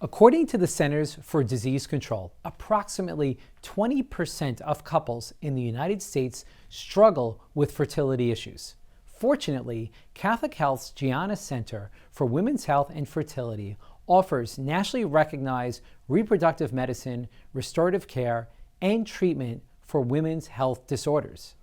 According to the Centers for Disease Control, approximately 20% of couples in the United States struggle with fertility issues. Fortunately, Catholic Health's Gianna Center for Women's Health and Fertility offers nationally recognized reproductive medicine, restorative care, and treatment for women's health disorders.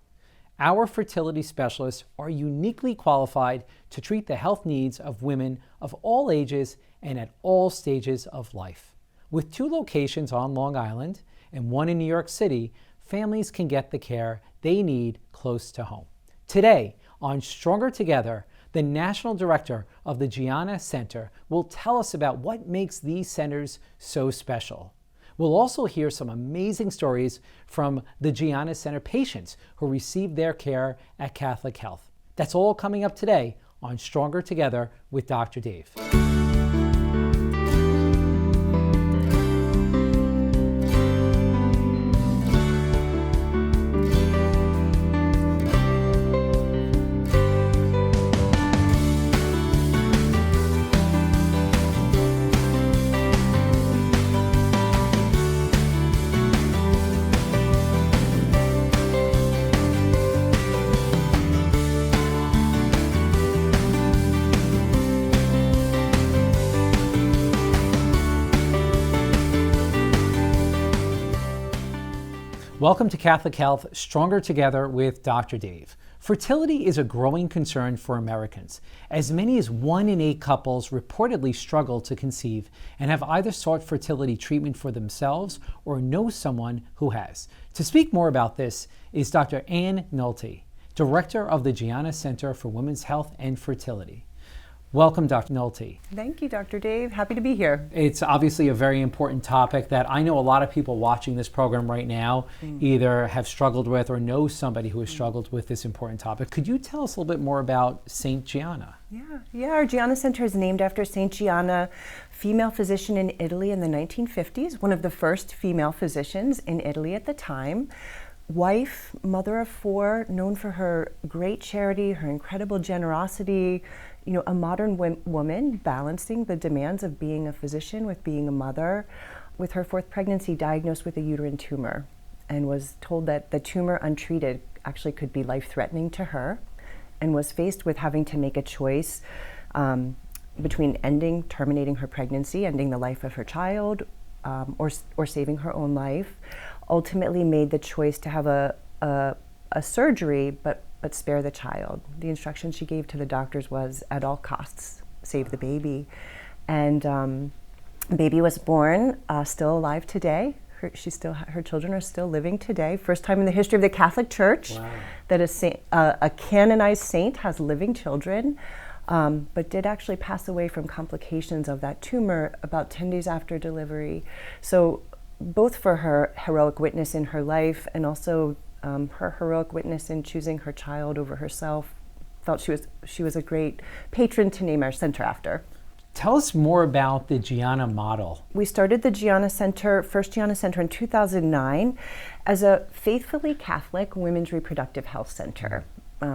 Our fertility specialists are uniquely qualified to treat the health needs of women of all ages and at all stages of life. With 2 locations on Long Island and 1 in New York City, families can get the care they need close to home. Today, on Stronger Together, the National Director of the Gianna Center will tell us about what makes these centers so special. We'll also hear some amazing stories from the Gianna Center patients who received their care at Catholic Health. That's all coming up today on Stronger Together with Dr. Dave. Welcome to Catholic Health, Stronger Together with Dr. Dave. Fertility is a growing concern for Americans. As many as 1 in 8 couples reportedly struggle to conceive and have either sought fertility treatment for themselves or know someone who has. To speak more about this is Dr. Nolte, Director of the Gianna Center for Women's Health and Fertility. Welcome, Dr. Nolte. Thank you, Dr. Dave. Happy to be here. It's obviously a very important topic that I know a lot of people watching this program right now either have struggled with or know somebody who has struggled with this important topic. Could you tell us a little bit more about St. Gianna? Yeah. Our Gianna Center is named after St. Gianna, female physician in Italy in the 1950s, one of the first female physicians in Italy at the time. Wife, mother of 4, known for her great charity, her incredible generosity, a modern woman balancing the demands of being a physician with being a mother. With her 4th pregnancy, diagnosed with a uterine tumor, and was told that the tumor untreated actually could be life-threatening to her, and was faced with having to make a choice between terminating her pregnancy, ending the life of her child, or saving her own life. Ultimately made the choice to have a surgery, but spare the child. The instruction she gave to the doctors was, at all costs, save the baby. And baby was born, still alive today. Her children are still living today. First time in the history of the Catholic Church that a canonized saint has living children, but did actually pass away from complications of that tumor about 10 days after delivery. So both for her heroic witness in her life and also her heroic witness in choosing her child over herself, felt she was a great patron to name our center after. Tell us more about the Gianna model. We started the Gianna Center, first Gianna Center in 2009 as a faithfully Catholic women's reproductive health center.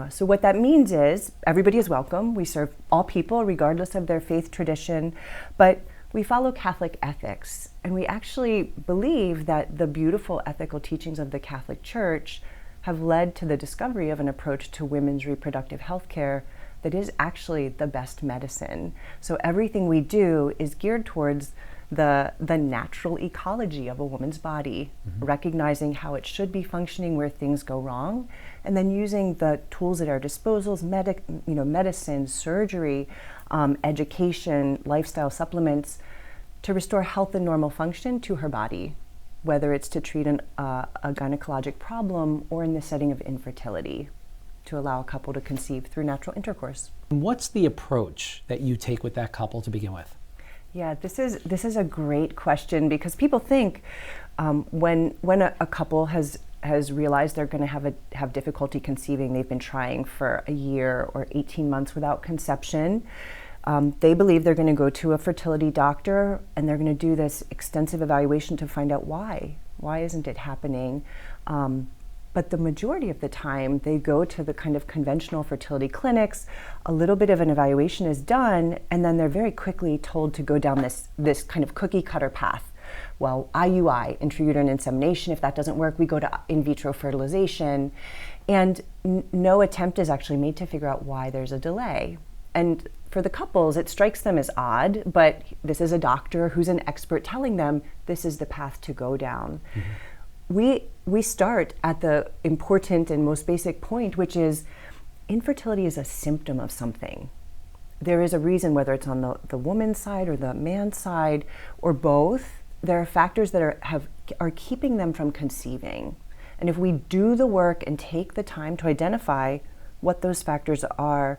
So what that means is everybody is welcome. We serve all people regardless of their faith tradition, but we follow Catholic ethics, and we actually believe that the beautiful ethical teachings of the Catholic Church have led to the discovery of an approach to women's reproductive health care that is actually the best medicine. So everything we do is geared towards the natural ecology of a woman's body, recognizing how it should be functioning where things go wrong, and then using the tools at our disposals, medicine, surgery, education, lifestyle supplements, to restore health and normal function to her body, whether it's to treat a gynecologic problem or in the setting of infertility, to allow a couple to conceive through natural intercourse. What's the approach that you take with that couple to begin with? Yeah, this is a great question, because people think when a couple has realized they're going to have difficulty conceiving, they've been trying for a year or 18 months without conception, they believe they're going to go to a fertility doctor and they're going to do this extensive evaluation to find out why isn't it happening. But the majority of the time, they go to the kind of conventional fertility clinics, a little bit of an evaluation is done, and then they're very quickly told to go down this kind of cookie cutter path. Well, IUI, intrauterine insemination, if that doesn't work, we go to in vitro fertilization. And no attempt is actually made to figure out why there's a delay. And for the couples, it strikes them as odd, but this is a doctor who's an expert telling them this is the path to go down. We start at the important and most basic point, which is infertility is a symptom of something. There is a reason, whether it's on the woman's side or the man's side or both, there are factors that are keeping them from conceiving. And if we do the work and take the time to identify what those factors are,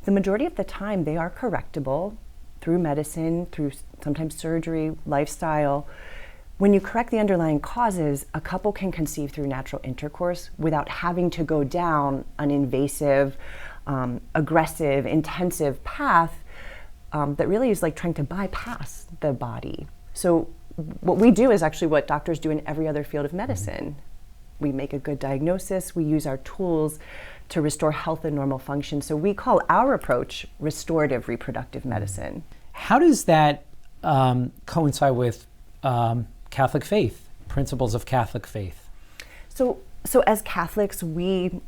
the majority of the time they are correctable through medicine, through sometimes surgery, lifestyle. When you correct the underlying causes, a couple can conceive through natural intercourse without having to go down an invasive, aggressive, intensive path that really is like trying to bypass the body. So what we do is actually what doctors do in every other field of medicine. We make a good diagnosis, we use our tools to restore health and normal function. So we call our approach restorative reproductive medicine. How does that coincide with Catholic faith, principles of Catholic faith? So as Catholics, we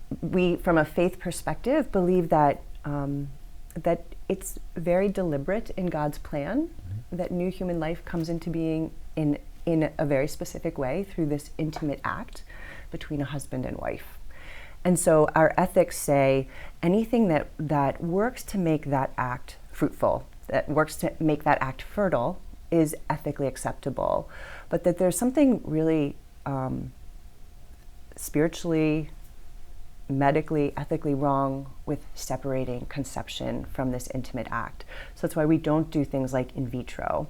from a faith perspective believe that that it's very deliberate in God's plan, that new human life comes into being in a very specific way through this intimate act between a husband and wife. And so our ethics say anything that works to make that act fruitful, that works to make that act fertile, is ethically acceptable. But that there's something really spiritually, medically, ethically wrong with separating conception from this intimate act. So that's why we don't do things like in vitro.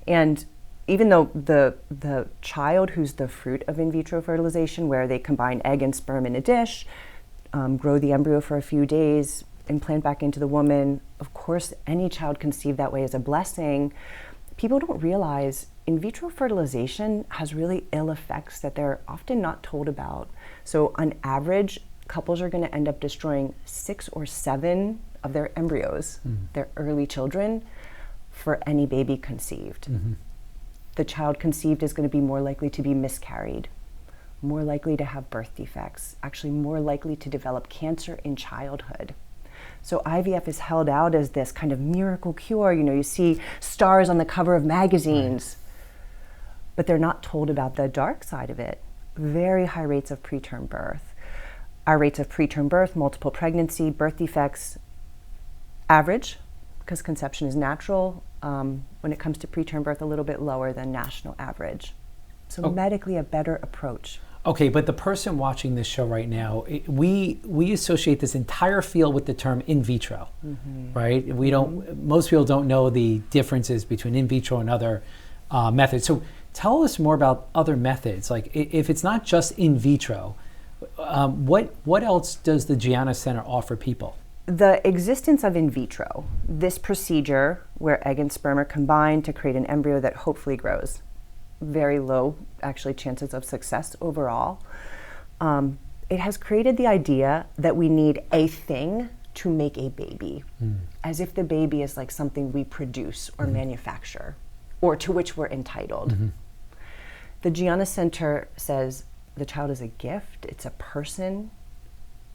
And even though the child who's the fruit of in vitro fertilization, where they combine egg and sperm in a dish, grow the embryo for a few days, implant back into the woman, of course any child conceived that way is a blessing. People don't realize in vitro fertilization has really ill effects that they're often not told about. So on average, couples are going to end up destroying 6 or 7 of their embryos, their early children, for any baby conceived. The child conceived is going to be more likely to be miscarried, more likely to have birth defects, actually more likely to develop cancer in childhood. So IVF is held out as this kind of miracle cure. You know, you see stars on the cover of magazines, but they're not told about the dark side of it. Very high rates of preterm birth. Our rates of preterm birth, multiple pregnancy, birth defects, average, because conception is natural. When it comes to preterm birth, a little bit lower than national average. So medically a better approach. Okay, but the person watching this show right now, we associate this entire field with the term in vitro, right? We don't. Most people don't know the differences between in vitro and other methods. So tell us more about other methods. Like if it's not just in vitro, what else does the Gianna Center offer people? The existence of in vitro, this procedure where egg and sperm are combined to create an embryo that hopefully grows, very low actually chances of success overall. It has created the idea that we need a thing to make a baby, as if the baby is like something we produce or manufacture, or to which we're entitled. The Gianna Center says the child is a gift, it's a person,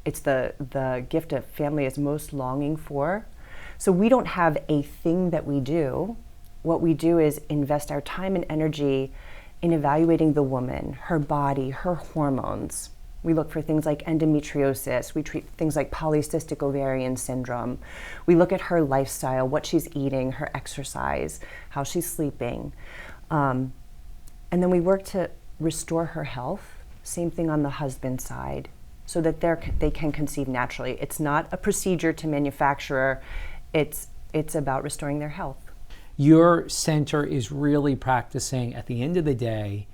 it's the gift a family is most longing for. So we don't have a thing that we do. What we do is invest our time and energy in evaluating the woman, her body, her hormones. We look for things like endometriosis. We treat things like polycystic ovarian syndrome. We look at her lifestyle, what she's eating, her exercise, how she's sleeping. And then we work to restore her health. Same thing on the husband's side, so that they can conceive naturally. It's not a procedure to manufacture. It's about restoring their health. Your center is really practicing, at the end of the day,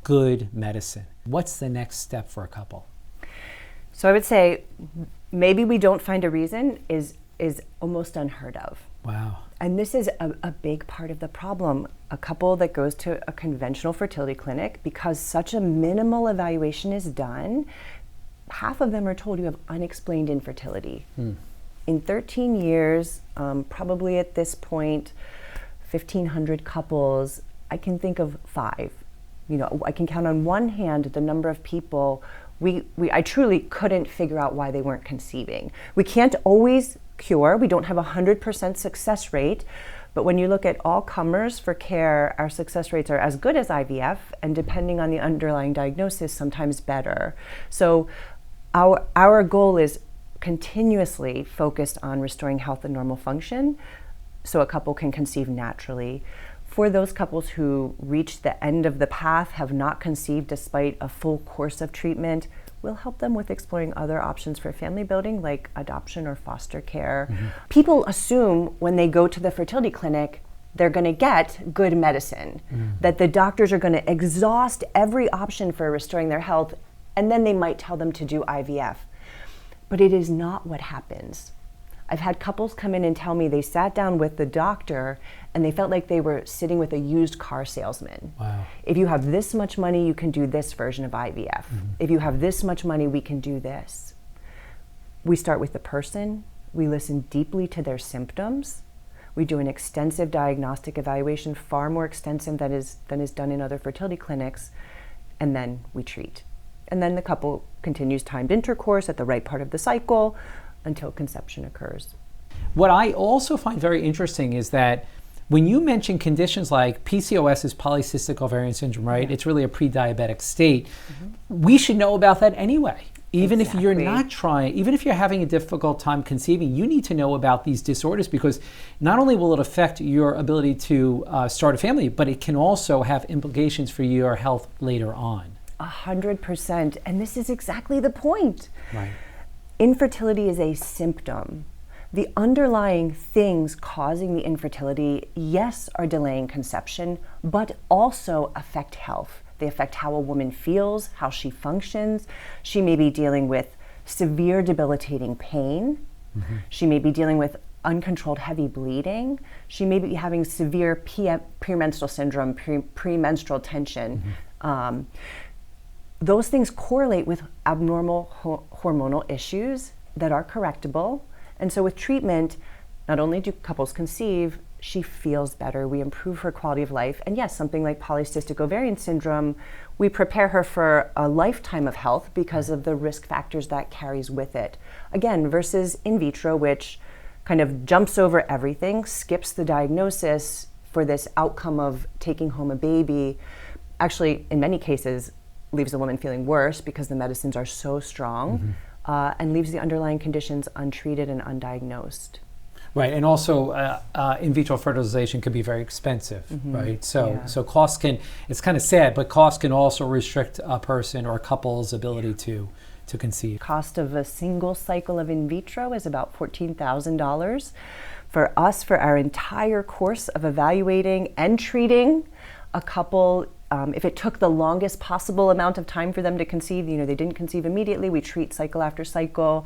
good medicine. What's the next step for a couple? So I would say maybe we don't find a reason is almost unheard of. Wow. And this is a big part of the problem. A couple that goes to a conventional fertility clinic, because such a minimal evaluation is done, half of them are told you have unexplained infertility. In 13 years, probably at this point, 1,500 couples, I can think of 5. I can count on one hand the number of people I truly couldn't figure out why they weren't conceiving. We can't always cure. We don't have a 100% success rate. But when you look at all comers for care, our success rates are as good as IVF, and depending on the underlying diagnosis, sometimes better. So our goal is continuously focused on restoring health and normal function so a couple can conceive naturally. For those couples who reach the end of the path, have not conceived despite a full course of treatment, we'll help them with exploring other options for family building like adoption or foster care. People assume when they go to the fertility clinic, they're going to get good medicine, that the doctors are going to exhaust every option for restoring their health, and then they might tell them to do IVF. But it is not what happens. I've had couples come in and tell me they sat down with the doctor and they felt like they were sitting with a used car salesman. Wow. If you have this much money, you can do this version of IVF. If you have this much money, we can do this. We start with the person. We listen deeply to their symptoms. We do an extensive diagnostic evaluation, far more extensive than is done in other fertility clinics, and then we treat. And then the couple continues timed intercourse at the right part of the cycle until conception occurs. What I also find very interesting is that when you mention conditions like PCOS is polycystic ovarian syndrome, right? It's really a pre-diabetic state. We should know about that anyway. Even if you're not trying, even if you're having a difficult time conceiving, you need to know about these disorders, because not only will it affect your ability to start a family, but it can also have implications for your health later on. 100%. And this is exactly the point. Right. Infertility is a symptom. The underlying things causing the infertility, yes, are delaying conception, but also affect health. They affect how a woman feels, how she functions. She may be dealing with severe debilitating pain. She may be dealing with uncontrolled heavy bleeding. She may be having severe premenstrual syndrome, premenstrual tension. Those things correlate with abnormal hormonal issues that are correctable. And so with treatment, not only do couples conceive, she feels better, we improve her quality of life. And yes, something like polycystic ovarian syndrome, we prepare her for a lifetime of health because of the risk factors that carries with it. Again, versus in vitro, which kind of jumps over everything, skips the diagnosis for this outcome of taking home a baby, actually, in many cases, leaves the woman feeling worse because the medicines are so strong, and leaves the underlying conditions untreated and undiagnosed. Right, and also in vitro fertilization can be very expensive, right? So costs can, it's kind of sad, but costs can also restrict a person or a couple's ability to conceive. Cost of a single cycle of in vitro is about $14,000. For us, for our entire course of evaluating and treating a couple, if it took the longest possible amount of time for them to conceive, they didn't conceive immediately, we treat cycle after cycle.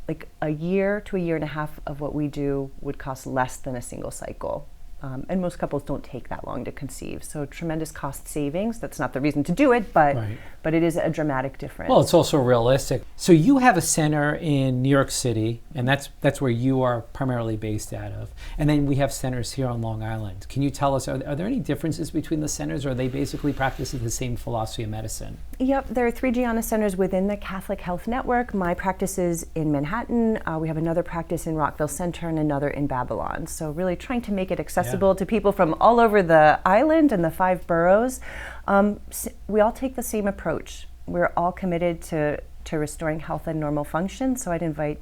Like a year to a year and a half of what we do would cost less than a single cycle. And most couples don't take that long to conceive. So tremendous cost savings. That's not the reason to do it, but it is a dramatic difference. Well, it's also realistic. So you have a center in New York City, and that's where you are primarily based out of. And then we have centers here on Long Island. Can you tell us, are there any differences between the centers, or are they basically practicing the same philosophy of medicine? Yep, there are 3 Gianna Centers within the Catholic Health Network. My practice is in Manhattan. We have another practice in Rockville Centre and another in Babylon. So really trying to make it accessible to people from all over the island and the 5 boroughs. We all take the same approach. We're all committed to restoring health and normal function. So I'd invite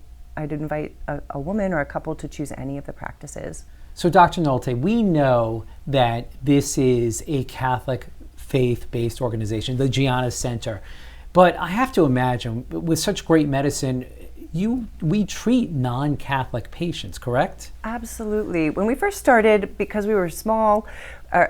a woman or a couple to choose any of the practices. So Dr. Nolte, we know that this is a Catholic faith-based organization, the Gianna Center. But I have to imagine, with such great medicine, we treat non-Catholic patients, correct? Absolutely. When we first started, because we were small,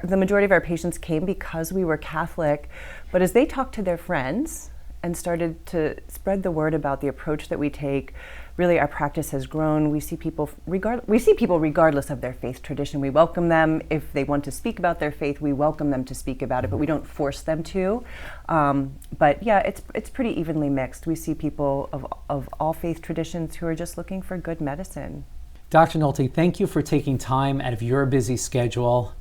the majority of our patients came because we were Catholic. But as they talked to their friends and started to spread the word about the approach that we take. Really, our practice has grown. We see people regardless of their faith tradition. We welcome them. If they want to speak about their faith, we welcome them to speak about it, but we don't force them to. But yeah, it's pretty evenly mixed. We see people of all faith traditions who are just looking for good medicine. Dr. Nolte, thank you for taking time out of your busy schedule.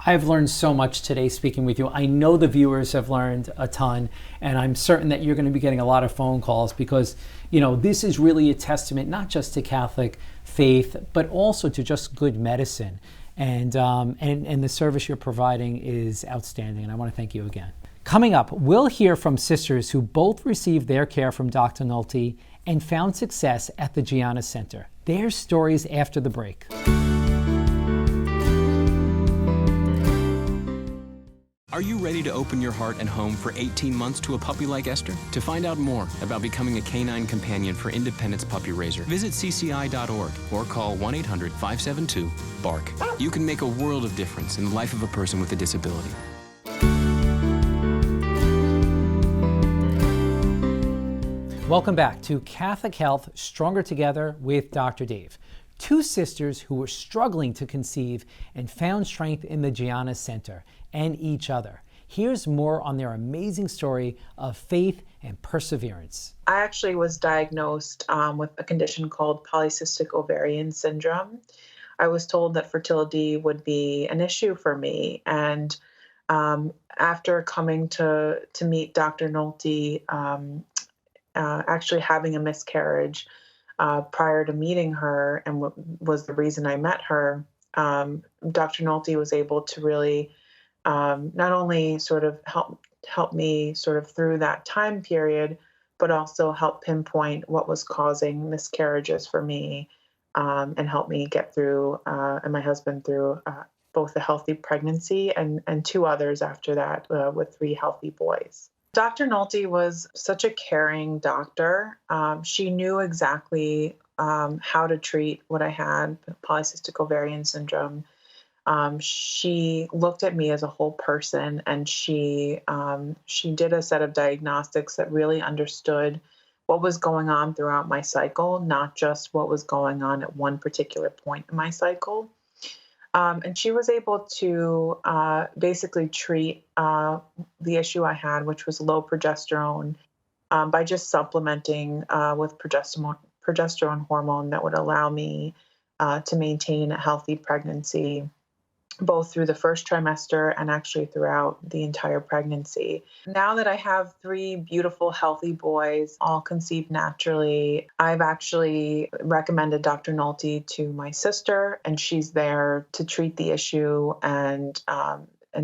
I've learned so much today speaking with you. I know the viewers have learned a ton, and I'm certain that you're going to be getting a lot of phone calls because, this is really a testament not just to Catholic faith, but also to just good medicine. And the service you're providing is outstanding, and I want to thank you again. Coming up, we'll hear from sisters who both received their care from Dr. Nolte and found success at the Gianna Center. Their stories after the break. Are you ready to open your heart and home for 18 months to a puppy like Esther? To find out more about becoming a canine companion for Independence Puppy Raiser, visit cci.org or call 1-800-572-BARK. You can make a world of difference in the life of a person with a disability. Welcome back to Catholic Health Stronger Together with Dr. Dave. Two sisters who were struggling to conceive and found strength in the Gianna Center and each other. Here's more on their amazing story of faith and perseverance. I actually was diagnosed with a condition called polycystic ovarian syndrome. I was told that fertility would be an issue for me. And after coming to meet Dr. Nolte, actually having a miscarriage prior to meeting her, and was the reason I met her, Dr. Nolte was able to really not only sort of help me sort of through that time period, but also help pinpoint what was causing miscarriages for me, and help me get through, and my husband through both a healthy pregnancy and two others after that, with 3 healthy boys. Dr. Nolte was such a caring doctor. She knew exactly how to treat what I had, polycystic ovarian syndrome. She looked at me as a whole person, and she did a set of diagnostics that really understood what was going on throughout my cycle, not just what was going on at one particular point in my cycle. And she was able to basically treat the issue I had, which was low progesterone, by just supplementing with progesterone hormone that would allow me to maintain a healthy pregnancy, both through the first trimester and actually throughout the entire pregnancy. Now that I have 3 beautiful, healthy boys, all conceived naturally, I've actually recommended Dr. Nolte to my sister, and she's there to treat the issue and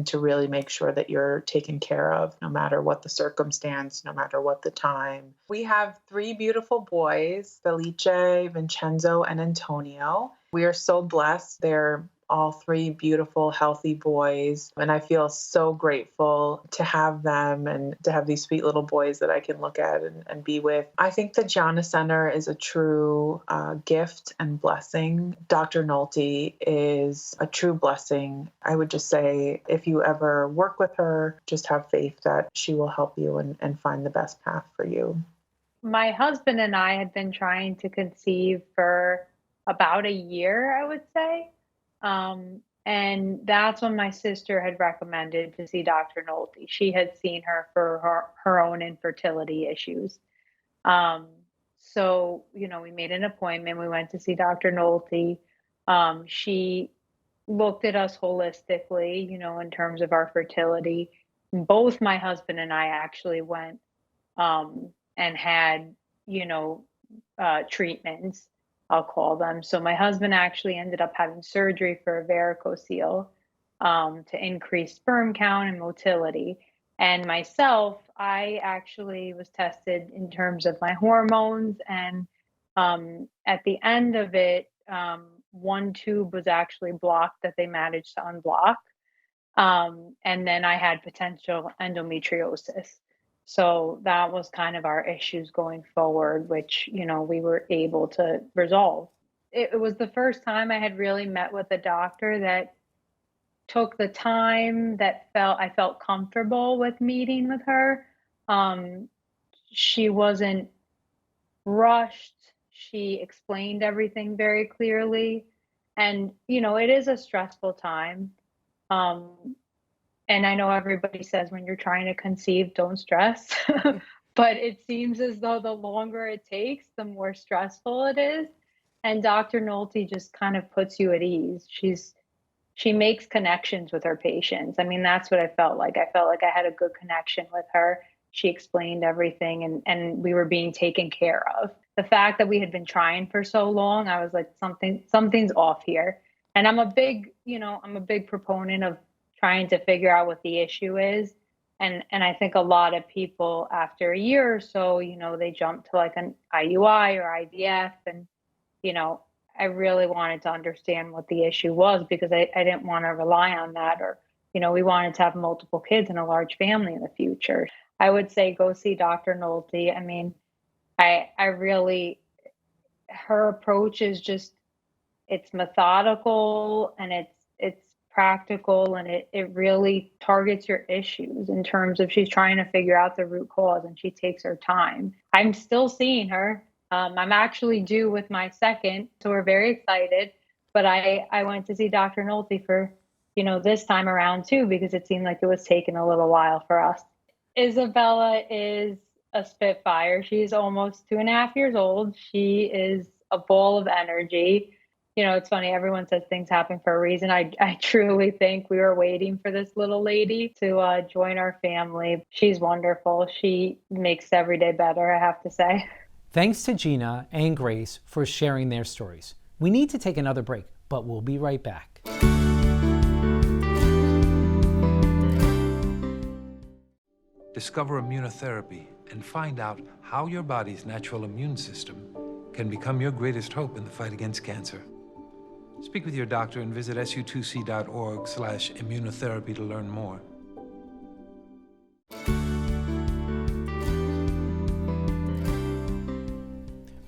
to really make sure that you're taken care of, no matter what the circumstance, no matter what the time. We have 3 beautiful boys, Felice, Vincenzo, and Antonio. We are so blessed. They're all 3 beautiful, healthy boys. And I feel so grateful to have them and to have these sweet little boys that I can look at and be with. I think the Gianna Center is a true gift and blessing. Dr. Nolte is a true blessing. I would just say, if you ever work with her, just have faith that she will help you and find the best path for you. My husband and I had been trying to conceive for about a year, I would say. And that's when my sister had recommended to see Dr. Nolte. She had seen her for her own infertility issues. So, we made an appointment. We went to see Dr. Nolte. She looked at us holistically, in terms of our fertility. Both my husband and I actually went, and had, treatments, I'll call them. So my husband actually ended up having surgery for a varicocele, to increase sperm count and motility. And myself, I actually was tested in terms of my hormones. And at the end of it, one tube was actually blocked that they managed to unblock. And then I had potential endometriosis. So that was kind of our issues going forward, which, we were able to resolve. It was the first time I had really met with a doctor that took the time, that I felt comfortable with meeting with her. She wasn't rushed. She explained everything very clearly. And, it is a stressful time. And I know everybody says when you're trying to conceive, don't stress. But it seems as though the longer it takes, the more stressful it is. And Dr. Nolte just kind of puts you at ease. She makes connections with her patients. I mean, that's what I felt like. I felt like I had a good connection with her. She explained everything and we were being taken care of. The fact that we had been trying for so long, I was like, something's off here. And I'm a big proponent of trying to figure out what the issue is. And I think a lot of people after a year or so, they jump to like an IUI or IVF. And, I really wanted to understand what the issue was because I didn't want to rely on that or, we wanted to have multiple kids and a large family in the future. I would say go see Dr. Nolte. I mean, her approach is just, it's methodical and it's practical and it really targets your issues in terms of she's trying to figure out the root cause and she takes her time. I'm still seeing her. I'm actually due with my second, so we're very excited. But I went to see Dr. Nolte for, this time around too, because it seemed like it was taking a little while for us. Isabella is a spitfire. She's almost 2.5 years old. She is a ball of energy. It's funny, everyone says things happen for a reason. I truly think we were waiting for this little lady to join our family. She's wonderful. She makes every day better, I have to say. Thanks to Gina and Grace for sharing their stories. We need to take another break, but we'll be right back. Discover immunotherapy and find out how your body's natural immune system can become your greatest hope in the fight against cancer. Speak with your doctor and visit su2c.org/immunotherapy to learn more.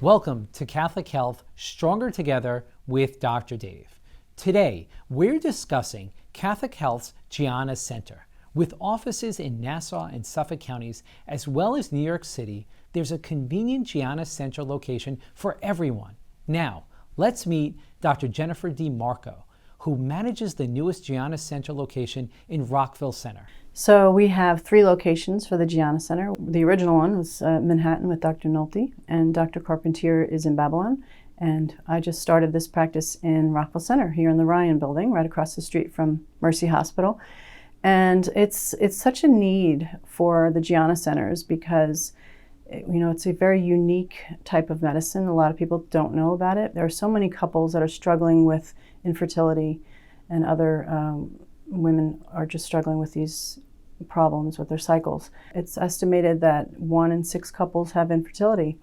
Welcome to Catholic Health Stronger Together with Dr. Dave. Today, we're discussing Catholic Health's Gianna Center. With offices in Nassau and Suffolk counties, as well as New York City, there's a convenient Gianna Center location for everyone. Now, let's meet Dr. Jennifer DeMarco, who manages the newest Gianna Center location in Rockville Centre. So we have 3 locations for the Gianna Center. The original one was Manhattan with Dr. Nolte, and Dr. Carpentier is in Babylon. And I just started this practice in Rockville Centre here in the Ryan building, right across the street from Mercy Hospital. And it's such a need for the Gianna Centers because it's a very unique type of medicine. A lot of people don't know about it. There are so many couples that are struggling with infertility, and other women are just struggling with these problems with their cycles. It's estimated that 1 in 6 couples have infertility,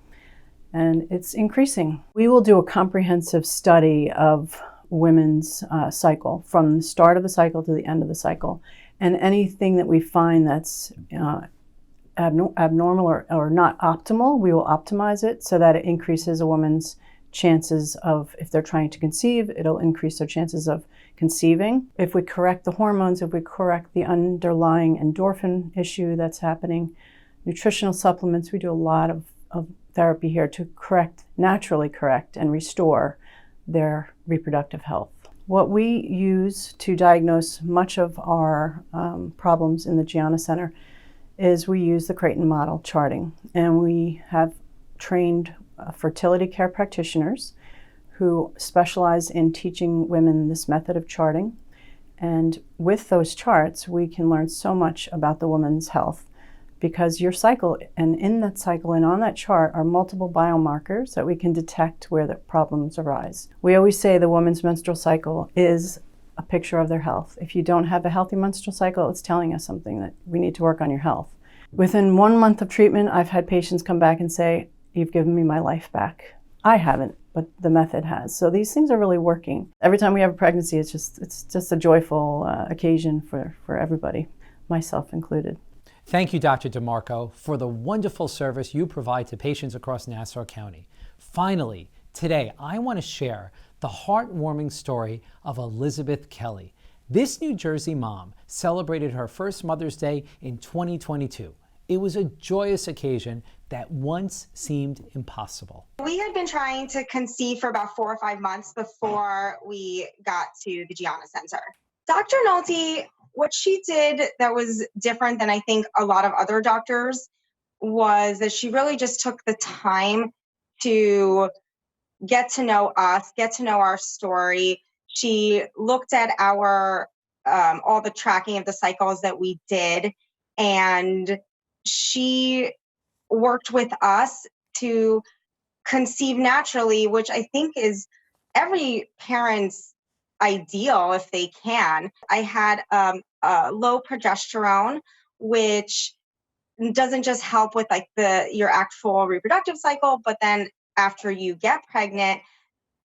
and it's increasing. We will do a comprehensive study of women's cycle from the start of the cycle to the end of the cycle. And anything that we find that's abnormal or not optimal, we will optimize it so that it increases a woman's chances of, if they're trying to conceive, it'll increase their chances of conceiving. If we correct the hormones, if we correct the underlying endorphin issue that's happening, nutritional supplements, we do a lot of therapy here to naturally correct and restore their reproductive health. What we use to diagnose much of our problems in the Gianna Center is we use the Creighton model charting. And we have trained fertility care practitioners who specialize in teaching women this method of charting. And with those charts, we can learn so much about the woman's health, because your cycle, and in that cycle and on that chart are multiple biomarkers that we can detect where the problems arise. We always say the woman's menstrual cycle is a picture of their health. If you don't have a healthy menstrual cycle, it's telling us something that we need to work on your health. Within 1 month of treatment, I've had patients come back and say, "You've given me my life back." I haven't, but the method has. So these things are really working. Every time we have a pregnancy, it's just a joyful occasion for everybody, myself included. Thank you, Dr. DeMarco, for the wonderful service you provide to patients across Nassau County. Finally, today I want to share the heartwarming story of Elizabeth Kelley. This New Jersey mom celebrated her first Mother's Day in 2022. It was a joyous occasion that once seemed impossible. We had been trying to conceive for about 4 or 5 months before we got to the Gianna Center. Dr. Nolte, what she did that was different than I think a lot of other doctors was that she really just took the time to get to know us, get to know our story. She looked at our all the tracking of the cycles that we did, and she worked with us to conceive naturally, which I think is every parent's ideal if they can. I had low progesterone, which doesn't just help with like your actual reproductive cycle, but then after you get pregnant,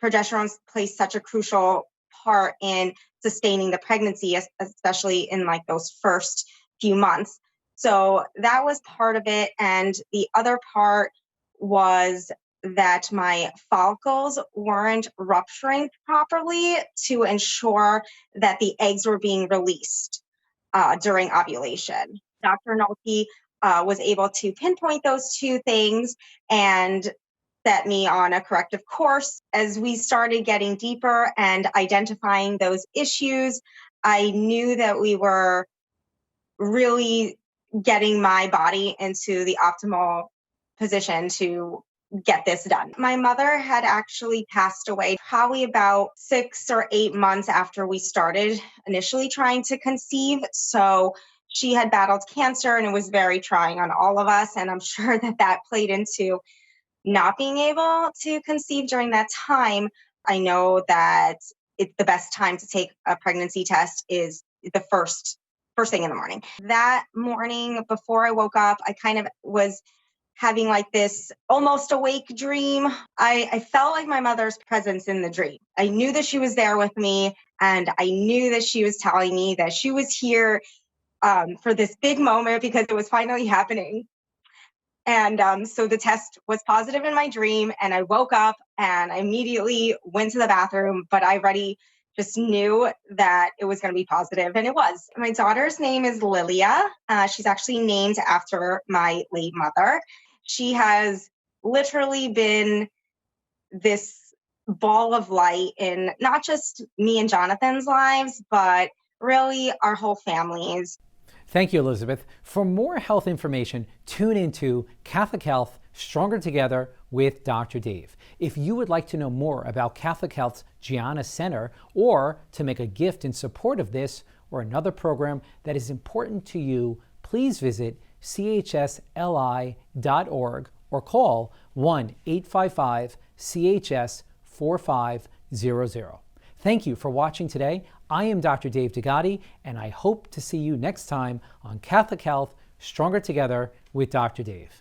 progesterone plays such a crucial part in sustaining the pregnancy, especially in like those first few months. So that was part of it. And the other part was that my follicles weren't rupturing properly to ensure that the eggs were being released during ovulation. Dr. Nolte was able to pinpoint those two things and set me on a corrective course. As we started getting deeper and identifying those issues, I knew that we were really getting my body into the optimal position to get this done. My mother had actually passed away probably about 6 or 8 months after we started initially trying to conceive. So she had battled cancer, and it was very trying on all of us. And I'm sure that that played into not being able to conceive during that time. I know that it's the best time to take a pregnancy test is the first thing in the morning. That morning before I woke up, I kind of was having like this almost awake dream. I felt like my mother's presence in the dream. I knew that she was there with me, and I knew that she was telling me that she was here for this big moment because it was finally happening. And so the test was positive in my dream, and I woke up and I immediately went to the bathroom, but I already just knew that it was going to be positive, and it was. My daughter's name is Lilia. She's actually named after my late mother. She has literally been this ball of light in not just me and Jonathan's lives, but really our whole families. Thank you, Elizabeth. For more health information, tune into Catholic Health Stronger Together with Dr. Dave. If you would like to know more about Catholic Health's Gianna Center, or to make a gift in support of this or another program that is important to you, please visit chsli.org or call 1-855-CHS-4500. Thank you for watching today. I am Dr. Dave Degatti, and I hope to see you next time on Catholic Health Stronger Together with Dr. Dave.